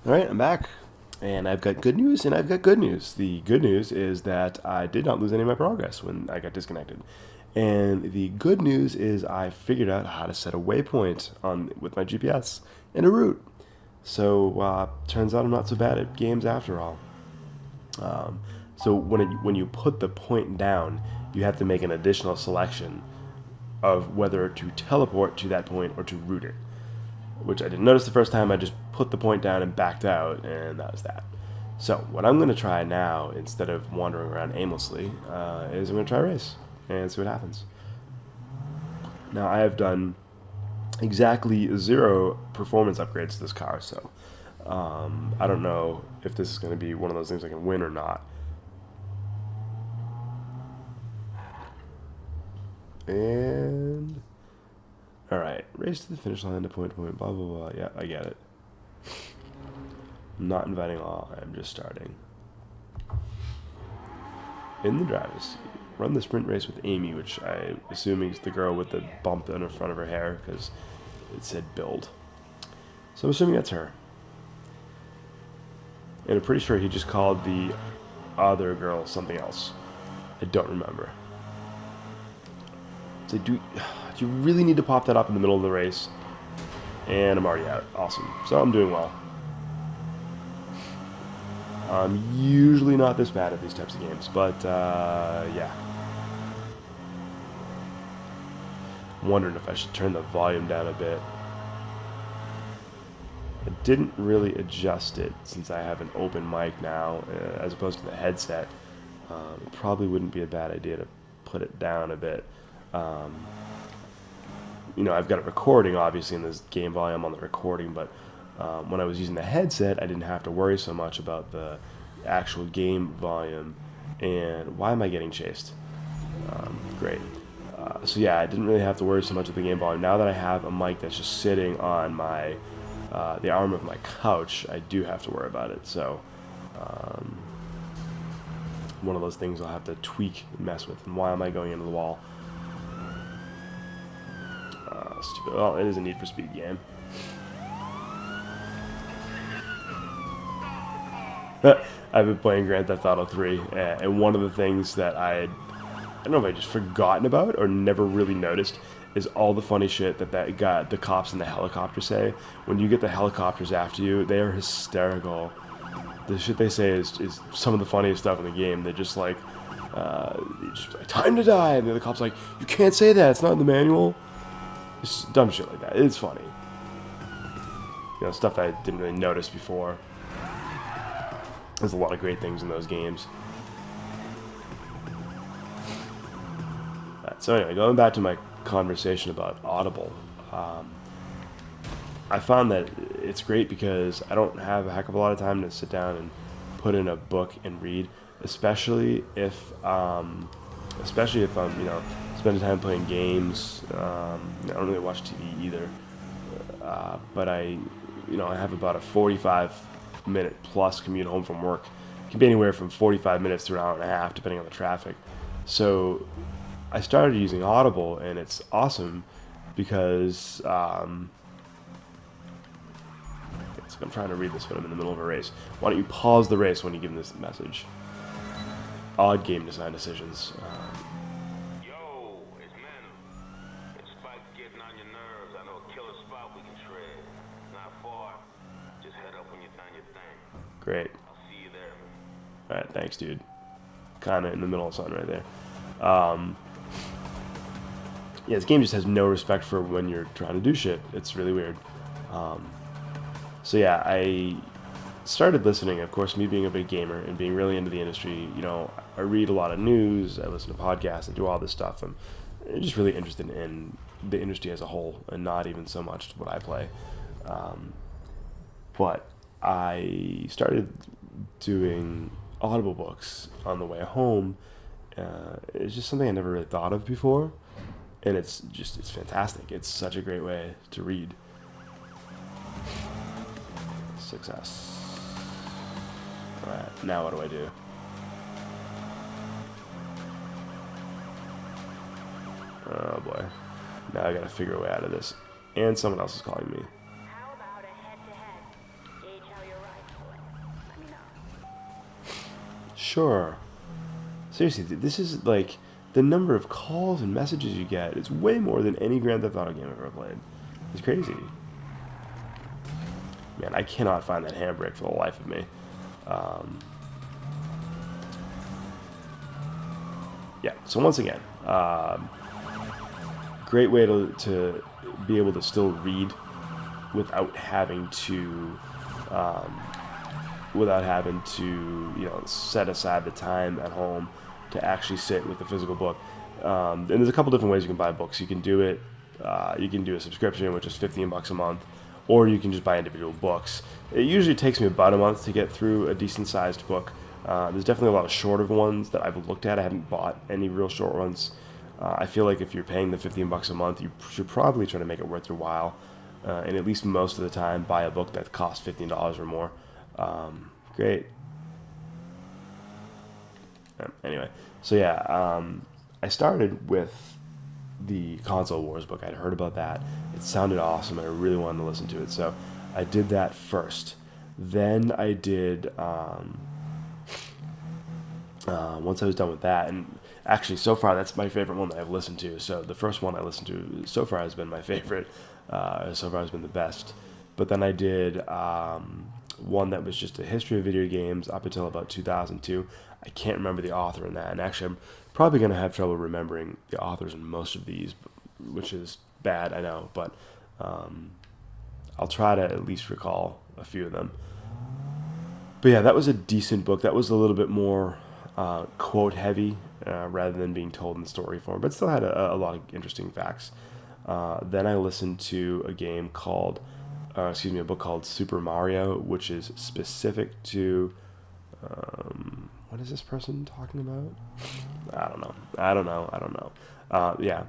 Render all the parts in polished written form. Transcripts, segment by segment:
All right, I'm back. And I've got good news and I've got good news. The good news is that I did not lose any of my progress when I got disconnected. And the good news is I figured out how to set a waypoint on with my GPS and a route. So turns out I'm not so bad at games after all. So when you put the point down, you have to make an additional selection of whether to teleport to that point or to route it, which I didn't notice the first time. I just put the point down and backed out, and that was that. So what I'm going to try now, instead of wandering around aimlessly, is I'm going to try a race and see what happens. Now I have done exactly 0 performance upgrades to this car, so I don't know if this is going to be one of those things I can win or not. And all right, race to the finish line to point to point, blah blah blah. Yeah, I get it. I'm not inviting all. I'm just starting. In the driver's seat, run the sprint race with Amy, which I assuming is the girl with the bump in the front of her hair because it said build. So I'm assuming that's her. And I'm pretty sure he just called the other girl something else. I don't remember. So do you really need to pop that up in the middle of the race? And I'm already out. Awesome. So I'm doing well. I'm usually not this bad at these types of games, but yeah. I'm wondering if I should turn the volume down a bit. I didn't really adjust it since I have an open mic now, as opposed to the headset. It probably wouldn't be a bad idea to put it down a bit. You know, I've got a recording, obviously, in this game volume on the recording, but when I was using the headset, I didn't have to worry so much about the actual game volume. And why am I getting chased? Great. So yeah, I didn't really have to worry so much with the game volume. Now that I have a mic that's just sitting on my the arm of my couch, I do have to worry about it. So one of those things I'll have to tweak and mess with. And why am I going into the wall? Stupid. Well, it is a Need for Speed game. I've been playing Grand Theft Auto 3, and one of the things that I don't know if I just forgotten about or never really noticed is all the funny shit that got the cops in the helicopter say. When you get the helicopters after you, they are hysterical. The shit they say is some of the funniest stuff in the game. They're just like, time to die, and the other cop's like, you can't say that, it's not in the manual. It's dumb shit like that. It's funny. You know, stuff that I didn't really notice before. There's a lot of great things in those games. Right, so anyway, going back to my conversation about Audible, I found that it's great because I don't have a heck of a lot of time to sit down and put in a book and read, especially if I'm, you know, spending time playing games. I don't really watch TV either, but I have about a 45-minute plus commute home from work. It can be anywhere from 45 minutes to an hour and a half, depending on the traffic. So I started using Audible, and it's awesome because I'm trying to read this when I'm in the middle of a race. Why don't you pause the race when you give this message? Odd game design decisions. Yo, it's Manny. It's Spike getting on your nerves. I know a killer spot we can trade. Not far. Just head up when you find your thing. Great. I'll see you there. Alright, thanks, dude. Kinda in the middle of something right there. Yeah, this game just has no respect for when you're trying to do shit. It's really weird. So yeah, I started listening. Of course, me being a big gamer and being really into the industry, you know, I read a lot of news, I listen to podcasts, and do all this stuff. I'm just really interested in the industry as a whole, and not even so much what I play. But I started doing Audible books on the way home. It's just something I never really thought of before, and it's fantastic. It's such a great way to read. Success. Alright, now what do I do? Oh boy. Now I gotta figure a way out of this. And someone else is calling me. How about a head-to-head? Gauge how your ride Sure. Seriously, this is like the number of calls and messages you get. It's way more than any Grand Theft Auto game I've ever played. It's crazy. Man, I cannot find that handbrake for the life of me. Um, yeah. So once again, great way to be able to still read without having to um, set aside the time at home to actually sit with the physical book. And there's a couple different ways you can buy books. You can do it. You can do a subscription, which is $15 a month, or you can just buy individual books. It usually takes me about a month to get through a decent sized book. There's definitely a lot of shorter ones that I've looked at. I haven't bought any real short ones. I feel like if you're paying the $15 a month, you should probably try to make it worth your while, and at least most of the time buy a book that costs $15 or more. Great. Anyway, so yeah, I started with the Console Wars book. I'd heard about that. It sounded awesome, and I really wanted to listen to it. So I did that first. Then I did, once I was done with that, and actually so far that's my favorite one that I've listened to. So the first one I listened to so far has been my favorite. So far has been the best. But then I did one that was just a history of video games up until about 2002. I can't remember the author in that, and actually I'm probably going to have trouble remembering the authors in most of these, which is bad, I know, but I'll try to at least recall a few of them. But yeah, that was a decent book. That was a little bit more quote heavy rather than being told in story form, but still had a lot of interesting facts. Then I listened to a book called Super Mario, which is specific to, what is this person talking about? I don't know. Yeah.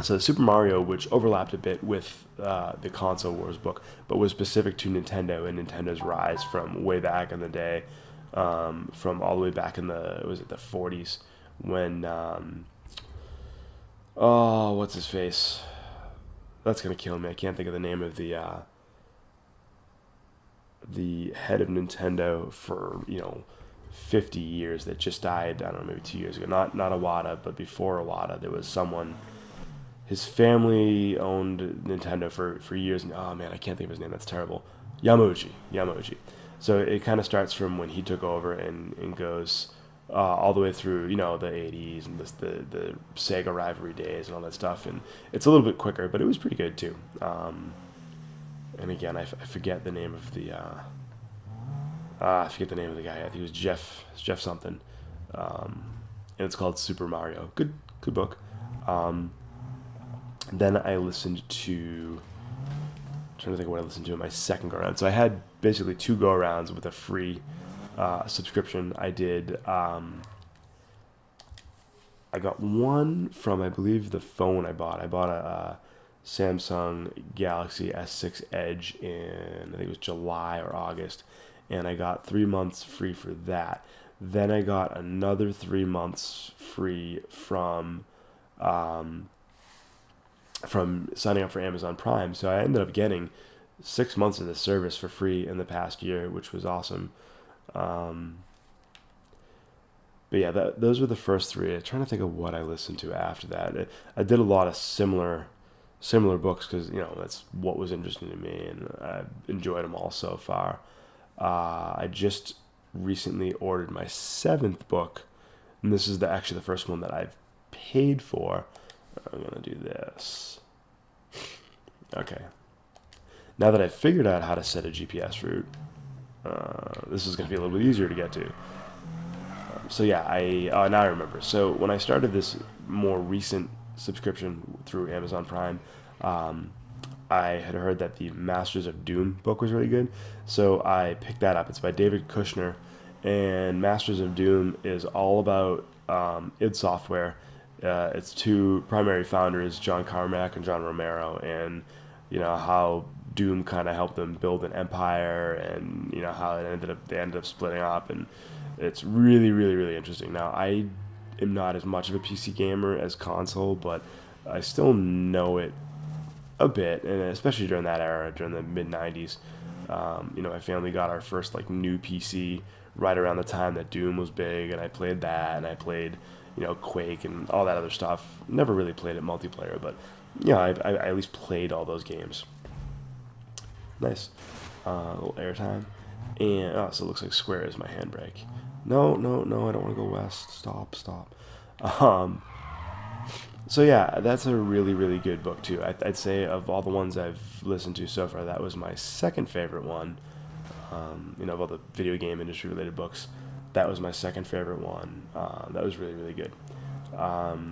So Super Mario, which overlapped a bit with the Console Wars book, but was specific to Nintendo and Nintendo's rise from way back in the day, from all the way back in the 40s when, oh, what's his face? That's gonna kill me. I can't think of the name of the head of Nintendo for 50 years that just died. I don't know, maybe 2 years ago. Not Iwata, but before Iwata, there was someone. His family owned Nintendo for years, and oh man, I can't think of his name. That's terrible. Yamauchi. So it kind of starts from when he took over and goes all the way through, the 80s and the Sega rivalry days and all that stuff. And it's a little bit quicker, but it was pretty good too. And again, I forget the name of I forget the name of the guy. I think it was Jeff something. And it's called Super Mario. Good book. Then I listened to, I'm trying to think of what I listened to in my second go around. So I had basically two go arounds with a free subscription. I did. I got one from, I believe, the phone I bought. I bought a Samsung Galaxy S6 Edge in, I think it was July or August, and I got 3 months free for that. Then I got another 3 months free from signing up for Amazon Prime. So I ended up getting 6 months of the service for free in the past year, which was awesome. But yeah, those were the first three. I'm trying to think of what I listened to after that. I did a lot of similar books because that's what was interesting to me, and I enjoyed them all so far. I just recently ordered my 7th book, and this is actually the first one that I've paid for. I'm gonna do this. Okay. Now that I've figured out how to set a GPS route, this is gonna be a little bit easier to get to. So yeah, now I remember. So when I started this more recent subscription through Amazon Prime, I had heard that the Masters of Doom book was really good, so I picked that up. It's by David Kushner, and Masters of Doom is all about id Software. Its two primary founders, John Carmack and John Romero, and how Doom kind of helped them build an empire, and how they ended up splitting up, and it's really, really, really interesting. Now, I am not as much of a PC gamer as console, but I still know it a bit, and especially during that era, during the mid '90s. My family got our first new PC right around the time that Doom was big, and I played that, and I played, Quake and all that other stuff. Never really played it multiplayer, but I at least played all those games. Nice. A little airtime. And, oh, so it looks like square is my handbrake. No, no, no, I don't want to go west. Stop, stop. Um, so yeah, that's a really, really good book too. I'd say of all the ones I've listened to so far, that was my second favorite one. Of all the video game industry related books, that was my second favorite one. That was really, really good. The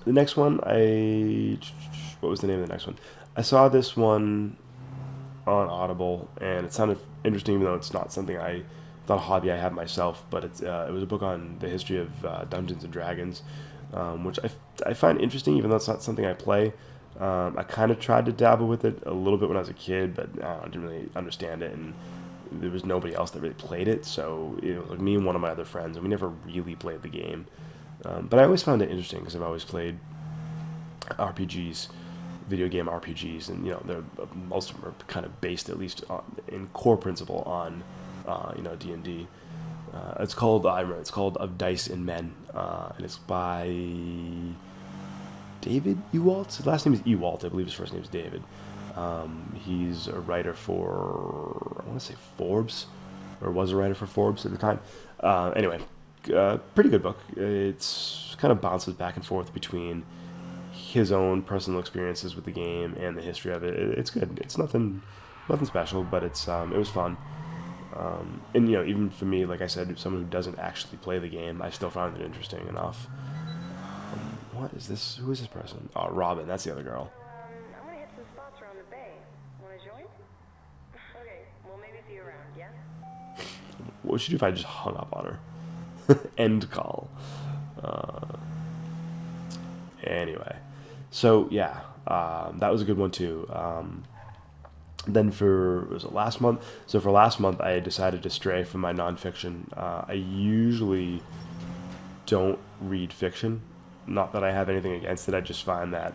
next one, what was the name of the next one? I saw this one on Audible, and it sounded interesting, even though it's not something not a hobby I have myself. But it was a book on the history of Dungeons and Dragons, which I find interesting, even though it's not something I play. I kind of tried to dabble with it a little bit when I was a kid, but I didn't really understand it, and there was nobody else that really played it. So it was like me and one of my other friends, and we never really played the game. But I always found it interesting because I've always played RPGs, video game RPGs, and most of them are kind of based, at least in core principle, on D&D. It's called It's called Of Dice and Men, and it's by David Ewalt. His last name is Ewalt. I believe his first name is David. He's a writer for, I want to say, Forbes, or was a writer for Forbes at the time. Anyway, pretty good book. It's kind of bounces back and forth between his own personal experiences with the game and the history of it. It's good. It's nothing special, but it was fun. And even for me, like I said, someone who doesn't actually play the game, I still found it interesting enough. What is this? Who is this person? Oh, Robin. That's the other girl. I'm gonna hit some spots around the bay. Wanna join? Okay, well maybe see you around, yeah? What would you do if I just hung up on her? End call. Anyway, so yeah, that was a good one too. Then was it last month? So for last month, I decided to stray from my nonfiction. I usually don't read fiction. Not that I have anything against it. I just find that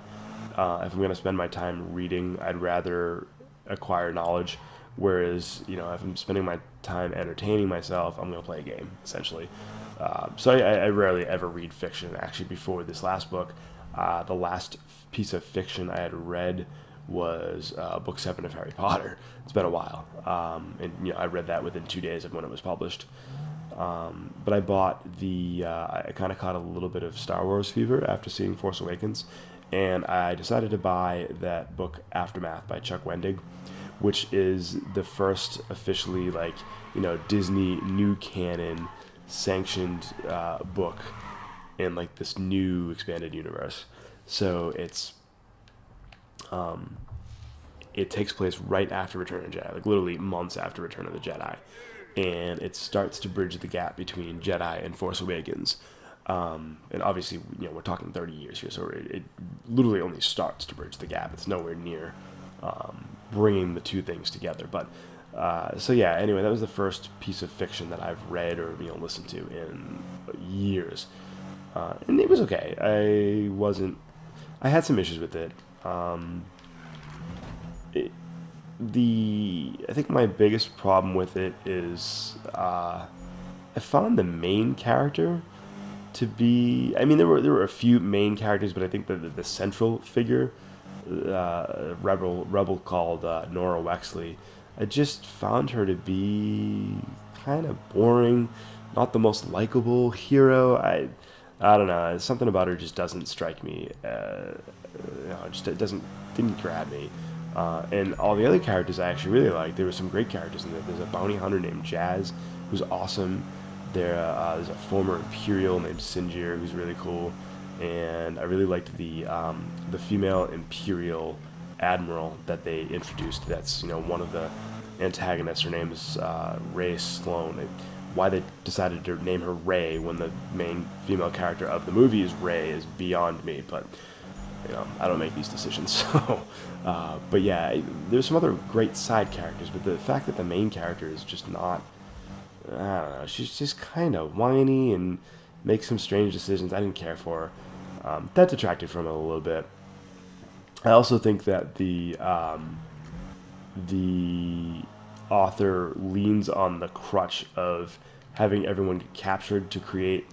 if I'm going to spend my time reading, I'd rather acquire knowledge. Whereas, if I'm spending my time entertaining myself, I'm going to play a game, essentially. So I rarely ever read fiction. Actually, before this last book, the last piece of fiction I had read was book 7 of Harry Potter. It's been a while. And I read that within 2 days of when it was published. But I bought I kind of caught a little bit of Star Wars fever after seeing Force Awakens, and I decided to buy that book Aftermath by Chuck Wendig, which is the first officially Disney new canon sanctioned book in this new expanded universe. So it takes place right after Return of the Jedi, literally months after Return of the Jedi. And it starts to bridge the gap between Jedi and Force Awakens. And obviously, we're talking 30 years here, so it literally only starts to bridge the gap. It's nowhere near bringing the two things together. But so yeah, anyway, that was the first piece of fiction that I've read or listened to in years, and it was okay. I had some issues with it. I think my biggest problem with it is I found the main character to be. I mean, there were a few main characters, but I think the central figure, rebel called Nora Wexley, I just found her to be kind of boring, not the most likable hero. I don't know. Something about her just doesn't strike me. It didn't grab me. And all the other characters I actually really liked. There were some great characters in there. There's a bounty hunter named Jazz, who's awesome. There's a former Imperial named Sinjir, who's really cool. And I really liked the female Imperial Admiral that they introduced. That's one of the antagonists. Her name is Rey Sloane. Why they decided to name her Rey when the main female character of the movie is Rey is beyond me. But I don't make these decisions. So, but yeah, there's some other great side characters, but the fact that the main character is just not, I don't know, she's just kind of whiny and makes some strange decisions I didn't care for. That detracted from it a little bit. I also think that the author leans on the crutch of having everyone get captured to create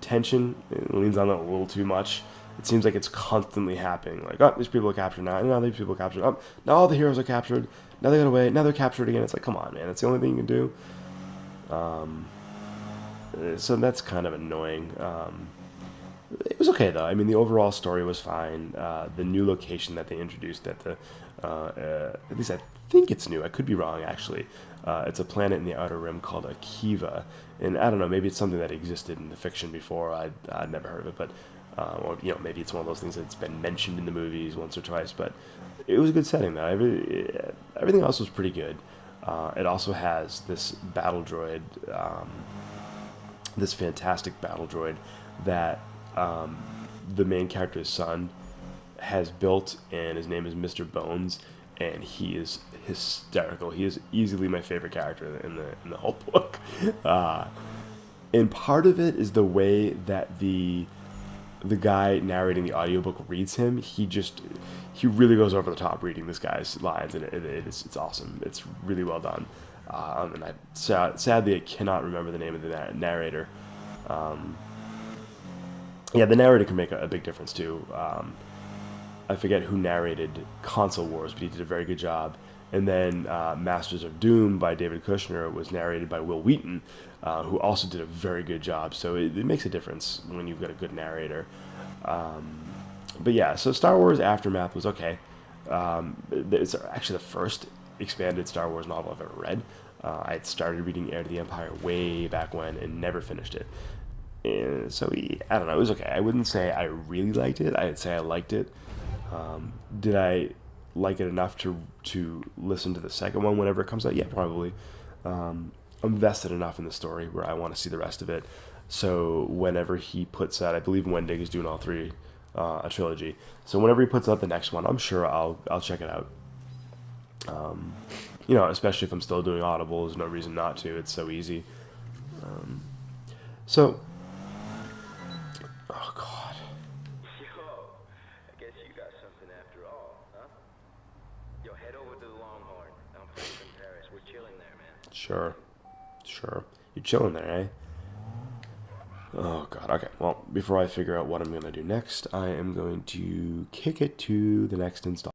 tension. It leans on it a little too much. It seems like it's constantly happening. Like, oh, these people are captured now. Now these people are captured. Oh, now all the heroes are captured. Now they got away. Now they're captured again. It's like, come on, man. It's the only thing you can do. So that's kind of annoying. It was okay though. I mean, the overall story was fine. The new location that they introduced at the, at least I think it's new. I could be wrong actually. It's a planet in the Outer Rim called Akiva, and I don't know. Maybe it's something that existed in the fiction before. I'd never heard of it, but or maybe it's one of those things that's been mentioned in the movies once or twice. But it was a good setting though. Everything else was pretty good. It also has this battle droid, this fantastic battle droid that the main character's son has built, and his name is Mr. Bones, and he is hysterical. He is easily my favorite character in the whole book. And part of it is the way that the guy narrating the audiobook reads him. He really goes over the top reading this guy's lines, and it's awesome. It's really well done. And sadly I cannot remember the name of the narrator. Yeah, the narrator can make a big difference too. I forget who narrated Console Wars, but he did a very good job. And then Masters of Doom by David Kushner was narrated by Will Wheaton, who also did a very good job. So it makes a difference when you've got a good narrator. But yeah, so Star Wars Aftermath was okay. It's actually the first expanded Star Wars novel I've ever read. I had started reading Heir to the Empire way back when and never finished it. And so I don't know, it was okay. I wouldn't say I really liked it. I'd say I liked it. Did I like it enough to listen to the second one whenever it comes out? Yeah, probably. I'm vested enough in the story where I want to see the rest of it. So whenever he puts out, I believe Wendig is doing all three, a trilogy. So whenever he puts out the next one, I'm sure I'll check it out. Especially if I'm still doing Audible, there's no reason not to. It's so easy. So, oh god. Yo, I guess you got something after all, huh? Yo, head over to the Longhorn. I'm placed in Paris. We're chilling there, man. Sure. You're chilling there, eh? Oh god. Okay. Well, before I figure out what I'm gonna do next, I am going to kick it to the next install.